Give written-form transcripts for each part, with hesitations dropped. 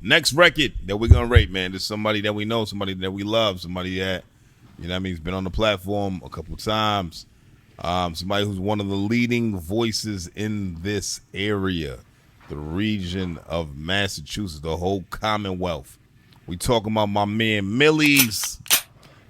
Next record that we're gonna rate, man, is somebody that we know, somebody that we love, somebody that what I mean, has been on the platform a couple times. Somebody who's one of the leading voices in this area, the region of Massachusetts, the whole Commonwealth. We talking about my man Millyz.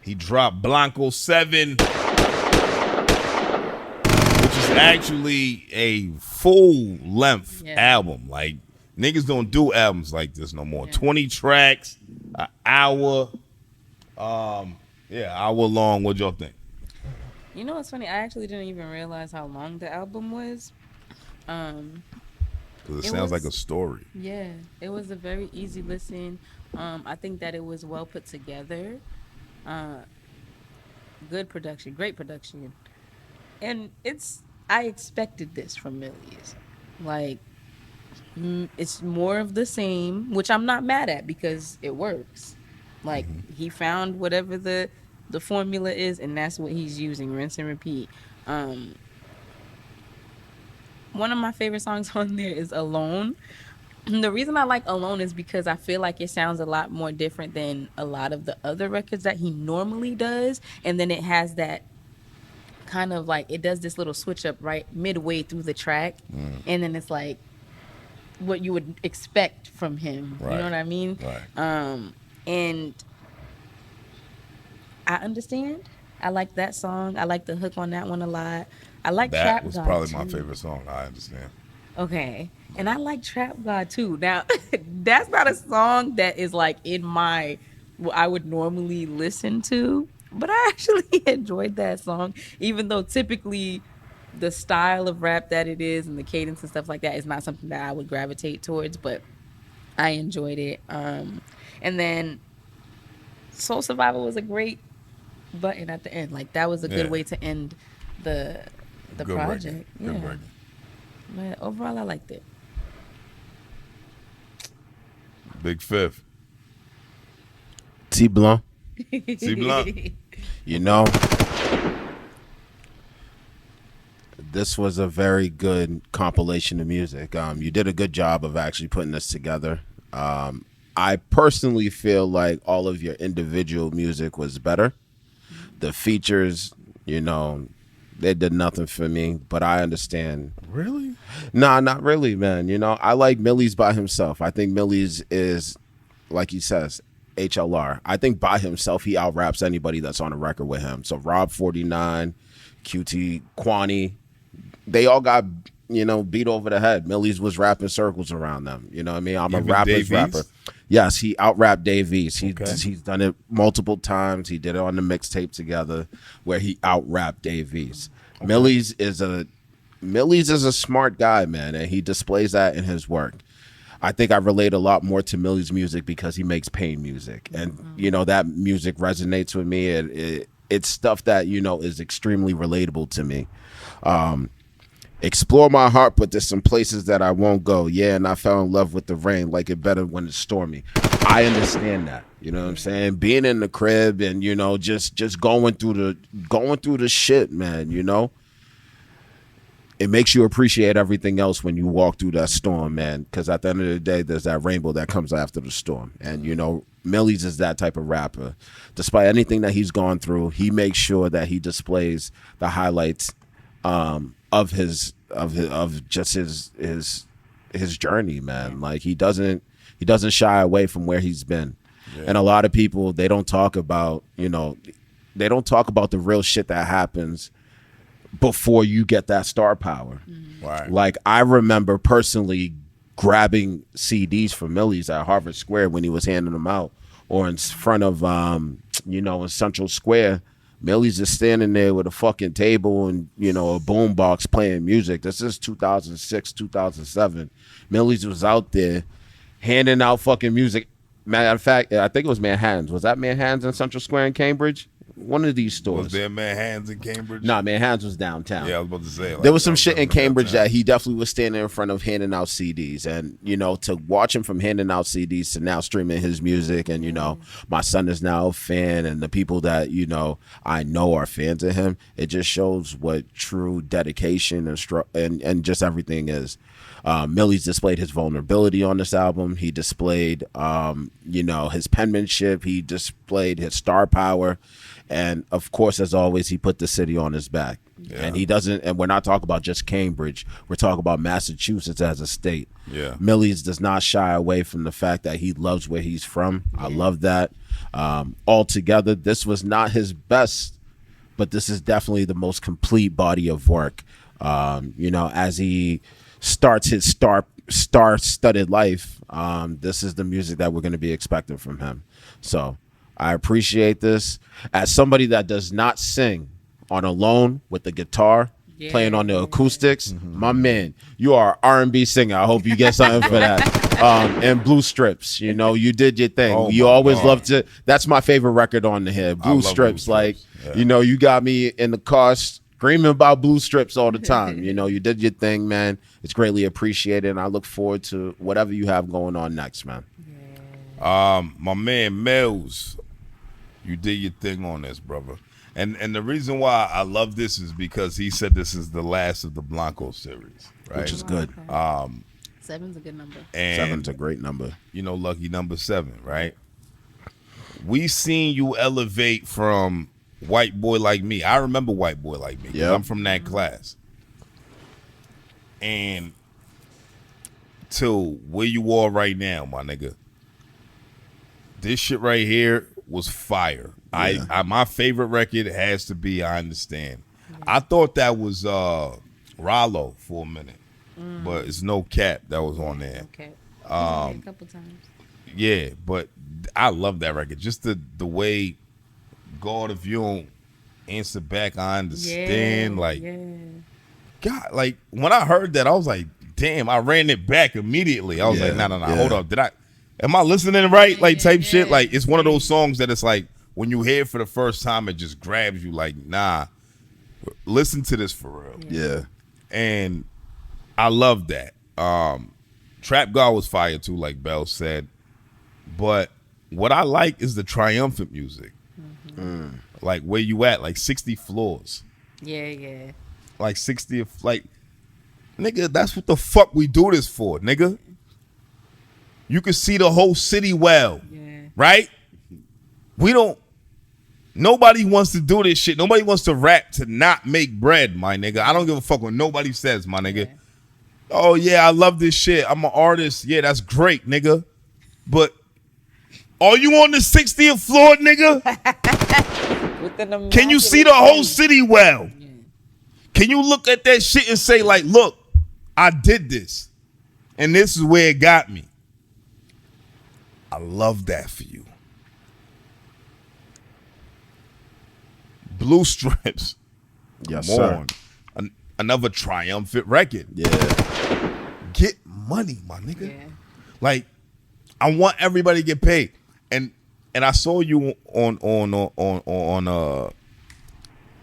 He dropped Blanco 7, which is actually a full-length album. Like, niggas don't do albums like this no more. 20 tracks, an hour. Hour long. What y'all think? You know what's funny? I actually didn't even realize how long the album was. Because it sounds like a story. Yeah, it was a very easy listen. I think that it was well put together. Good production, great production. And I expected this from Millyz. Like, it's more of the same, which I'm not mad at because it works. Like, he found whatever the formula is, and that's what he's using. Rinse and repeat. One of my favorite songs on there is Alone. The reason I like Alone is because I feel like it sounds a lot more different than a lot of the other records that he normally does. And then it has that kind of like, it does this little switch up right midway through the track. And then it's like what you would expect from him. Right. You know what I mean? Right. And I understand. I like that song. I like the hook on that one a lot. I like Trap God. That was probably too. my favorite song. I understand. Okay. And I like Trap God too. Now, that's not a song that is like in my, what I would normally listen to, but I actually enjoyed that song, even though typically the style of rap that it is and the cadence and stuff like that is not something that I would gravitate towards, but I enjoyed it. And then Soul Survivor was a great button at the end. Like, that was a good way to end the good project. Record. Good record. But overall, I liked it. Big Fifth. T Blanc. T Blanc. You know, this was a very good compilation of music. You did a good job of actually putting this together. I personally feel like all of your individual music was better. The features, you know, they did nothing for me, but I understand. Really? Nah, not really, man. You know, I like Millyz by himself. I think Millyz is, like he says, HLR. I think by himself, he out-raps anybody that's on a record with him. So Rob 49, QT, Kwani, they all got, you know, beat over the head. Millyz was rapping circles around them. You know what I mean? I'm a rapper's rapper. Yes, he out-rapped Dave East. He's done it multiple times. He did it on the mixtape together where he out-rapped Dave East. Okay. Millyz is a smart guy, man, and he displays that in his work. I think I relate a lot more to Millyz music because he makes pain music. And, you know, that music resonates with me. It's stuff that, you know, is extremely relatable to me. Explore my heart, but there's some places that I won't go. Yeah, and I fell in love with the rain, like it better when it's stormy. I understand that. You know what I'm saying? Being in the crib and, you know, just going through the shit, man, you know? It makes you appreciate everything else when you walk through that storm, man. Because at the end of the day, there's that rainbow that comes after the storm. And, you know, Millyz is that type of rapper. Despite anything that he's gone through, he makes sure that he displays the highlights of his journey, man. Like, he doesn't shy away from where he's been. Yeah. And a lot of people, they don't talk about, you know, they don't talk about the real shit that happens before you get that star power. Right. Like, I remember personally grabbing CDs from Millyz at Harvard Square when he was handing them out, or in front of you know, in Central Square. Millyz is standing there with a fucking table and, you know, a boombox playing music. This is 2006, 2007. Millyz was out there handing out fucking music. Matter of fact, I think it was Manhattan's. Was that Manhattan's in Central Square in Cambridge? One of these Was stores. there Manhattan's in Cambridge? Nah, Manhattan's was downtown. Yeah, I was about to say. Like, There was some that shit in definitely Cambridge downtown. that he definitely was standing in front of handing out CDs. And, you know, to watch him from handing out CDs to now streaming his music. And, you know, my son is now a fan. And the people that, you know, I know are fans of him. It just shows what true dedication and just everything is. Millyz displayed his vulnerability on this album. He displayed, you know, his penmanship. He displayed his star power. And of course, as always, he put the city on his back. Yeah. And he doesn't, and we're not talking about just Cambridge. We're talking about Massachusetts as a state. Yeah. Millyz does not shy away from the fact that he loves where he's from. I love that. Altogether, this was not his best, but this is definitely the most complete body of work. You know, as he starts his star-studded life, this is the music that we're going to be expecting from him. So I appreciate this. As somebody that does not sing on alone with the guitar, playing on the acoustics, my man, you are R&B singer. I hope you get something for that. And Blue Strips, you know, you did your thing. Oh you my always God. loved to. That's my favorite record on the head. Blue love Strips, Blue like, Strips. Yeah. you know, you got me in the car screaming about Blue Strips all the time. You know, you did your thing, man. It's greatly appreciated, and I look forward to whatever you have going on next, man. My man Millyz, you did your thing on this, brother. And the reason why I love this is because he said this is the last of the Blanco series, right? Which is good. Okay. 7's a good number. And 7's a great number. you know, lucky number 7, right? We seen you elevate from White Boy Like Me. I remember White Boy Like Me. 'Cause Yep. I'm from that class. And to where you are right now, my nigga. This shit right here was fire. Yeah. I my favorite record has to be I Understand. I thought that was Rollo for a minute. But it's No Cap that was on there. Okay. A couple times. Yeah, but I love that record. Just the way God, if you don't answer back, I understand. Like, God, like when I heard that, I was like, damn, I ran it back immediately. I was like, no, yeah. hold up. Am I listening right? Like type shit. Like it's one of those songs that it's like when you hear it for the first time, it just grabs you like, nah, listen to this for real. Yeah. And I love that. Trap God was fire too, like Bell said. But what I like is the triumphant music. Like where you at, like 60 floors. Yeah. Like 60, like, nigga, that's what the fuck we do this for, nigga. You can see the whole city well, right? Nobody wants to do this shit. Nobody wants to rap to not make bread, my nigga. I don't give a fuck what nobody says, my nigga. Yeah. Oh, yeah, I love this shit. I'm an artist. Yeah, that's great, nigga. But are you on the 60th floor, nigga? Can you see the whole city well? Yeah. Can you look at that shit and say, like, look, I did this, and this is where it got me? I love that for you. Blue Strips. Yes, Come sir. on. Another triumphant record. Yeah. Get money, my nigga. Yeah. Like, I want everybody to get paid. And I saw you on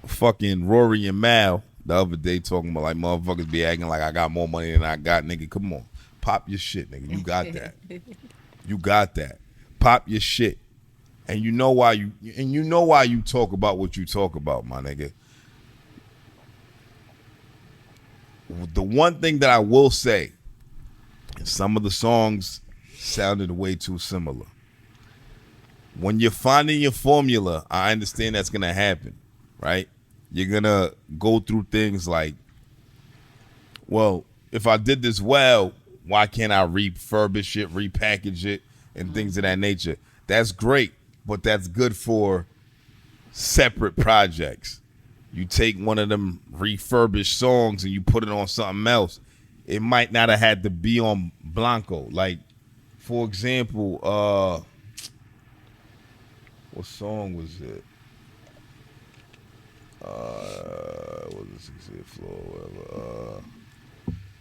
fucking Rory and Mal the other day talking about like motherfuckers be acting like I got more money than I got, nigga. Come on. Pop your shit, nigga. You got that. You got that. Pop your shit. And you know why you talk about what you talk about, my nigga. The one thing that I will say, some of the songs sounded way too similar. When you're finding your formula, I understand that's gonna happen, right? You're gonna go through things like, well, if I did this well, why can't I refurbish it, repackage it, and things of that nature? That's great, but that's good for separate projects. You take one of them refurbished songs and you put it on something else. It might not have had to be on Blanco. Like, for example, what song was it? What was it? Floor,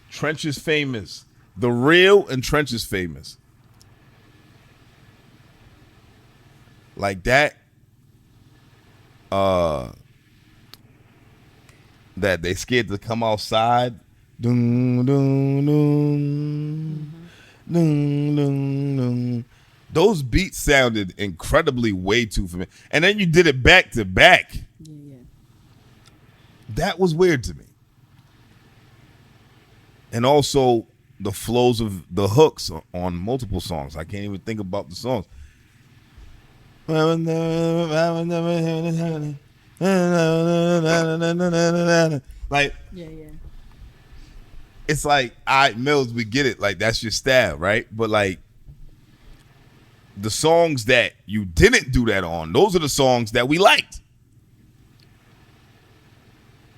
Trench is Famous. The Real and Trench is Famous. Like that. that they scared to come outside. Dun, dun, dun, dun, dun, dun. Those beats sounded incredibly way too familiar. And then you did it back to back. Yeah. That was weird to me. And also the flows of the hooks on multiple songs. I can't even think about the songs. Like, Yeah. it's like, all right, Mills, we get it. Like, that's your style, right? But like, the songs that you didn't do that on, those are the songs that we liked.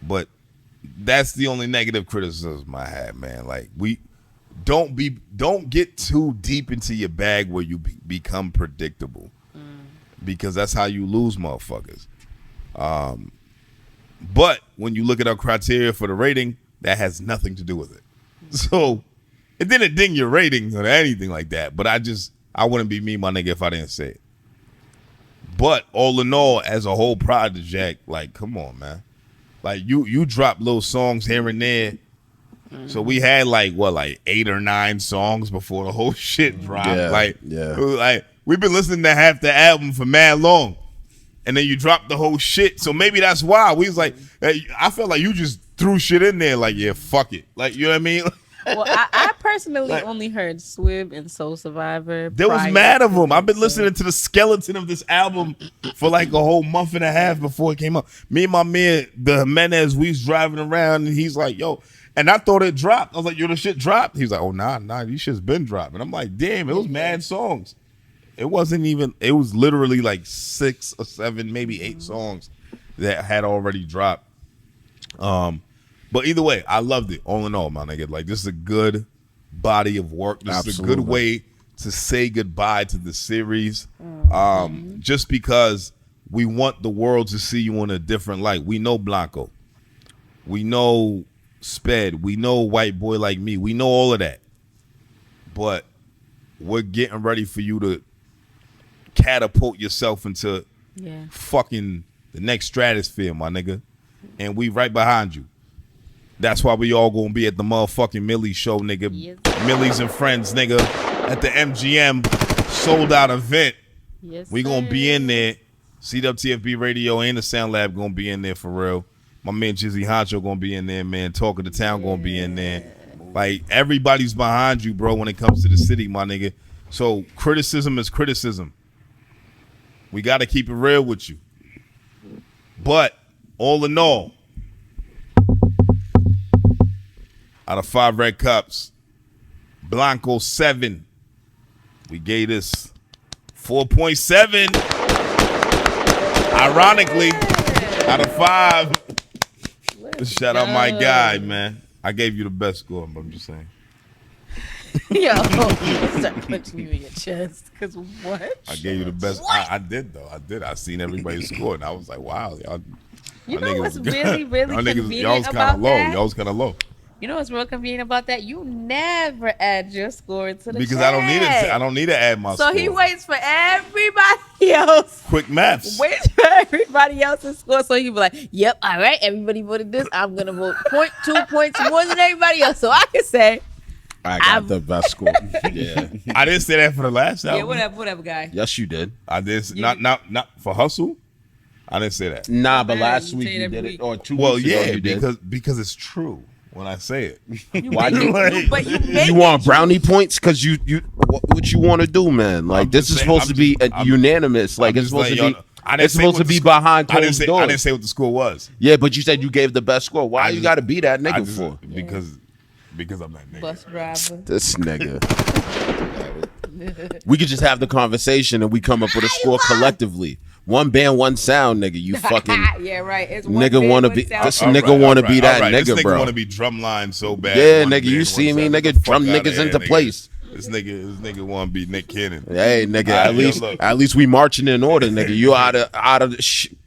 But that's the only negative criticism I had, man. Like, we don't get too deep into your bag where you become predictable, because that's how you lose motherfuckers. But when you look at our criteria for the rating, that has nothing to do with it. So it didn't ding your rating or anything like that. But I wouldn't be me, my nigga, if I didn't say it. But all in all, as a whole project, like, come on, man. Like, you drop little songs here and there. So we had like 8 or 9 songs before the whole shit dropped. Yeah, like yeah. We've been listening to half the album for mad long, and then you dropped the whole shit. So maybe that's why we was like, I felt like you just threw shit in there. Like, yeah, fuck it. Like, you know what I mean? Well, I personally only heard Swib and Soul Survivor. There was mad of them. I've been listening to the skeleton of this album for like a whole month and a half before it came out. Me and my man, the Jimenez, we was driving around, and he's like, yo, and I thought it dropped. I was like, yo, the shit dropped. He was like, oh, nah, these shit's been dropped. And I'm like, damn, it was mad songs. It wasn't even, it was literally like 6 or 7, maybe 8 songs that had already dropped. But either way, I loved it. All in all, my nigga, like, this is a good body of work. This is a good way to say goodbye to the series. Just because we want the world to see you in a different light. We know Blanco. We know Sped. We know White Boy Like Me. We know all of that. But we're getting ready for you to catapult yourself into fucking the next stratosphere, my nigga. And we right behind you. That's why we all gonna be at the motherfucking Millyz show, nigga. Yes. Millyz and Friends, nigga. At the MGM sold out event. Yes, We gonna sir. be in there. CWTFB Radio and the Sound Lab gonna be in there for real. My man Jizzy Honcho gonna be in there, man. Talk of the Town gonna be in there. Like, everybody's behind you, bro, when it comes to the city, my nigga. So criticism is criticism. We gotta keep it real with you. But all in all, out of 5 red cups, Blanco 7. We gave this 4.7. Ironically, out of 5. Shout out my guy, man. I gave you the best score, but I'm just saying. Yo, start punching you in your chest. Cause what? I gave you the best. I did though. I did. I seen everybody score, and I was like, wow, y'all. You y'all know niggas what's was good. really, really y'all niggas, convenient y'all was about kind of low. that? Y'all was kind of low. You know what's real convenient about that? You never add your score to the Because chat. I don't need it. I don't need to add my score. So he waits for everybody else. Quick maths. Waits for everybody else's score. So he be like, yep, all right, everybody voted this. I'm going to vote 0.2 points more than everybody else. So I can say, I got the best score. Yeah. I didn't say that for the last album. yeah, whatever, guy. Yes, you did. I did. Not for Hustle. I didn't say that. Nah, but Man, last you week say it you every did it, week. or 2 Well, weeks ago yeah, you did. because it's true when I say it. Why You but you make You want brownie points because you what you want to do, man? Like, I'm this just is saying- supposed I'm to be just- I'm- unanimous. Like, I'm it's just supposed to letting be. y'all know. I didn't It's say supposed what to the be score- behind I didn't closed say. doors. I didn't say what the score was. Yeah, but you said you gave the best score. Why I you just- got to be that I nigga just- for? because I'm that nigga. Bus driver. This nigga. We could just have the conversation and we come up with a score collectively. One band, one sound, nigga. You fucking yeah, right. It's one nigga band, want to one be. sound. This All nigga right, want to all be right, that all right. nigga, This bro. want to be drumline so bad. Yeah, One nigga, you band, see one me, sound. nigga, Get the drum fuck outta niggas here, into nigga. place. This nigga want to be Nick Cannon. Hey, nigga, All at right, at least we marching in order, nigga. You out of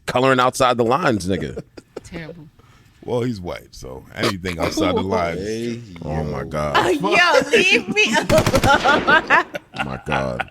coloring outside the lines, nigga. Terrible. Well, he's white, so anything outside the lines. Oh my god. Yo, leave me alone. Oh my god.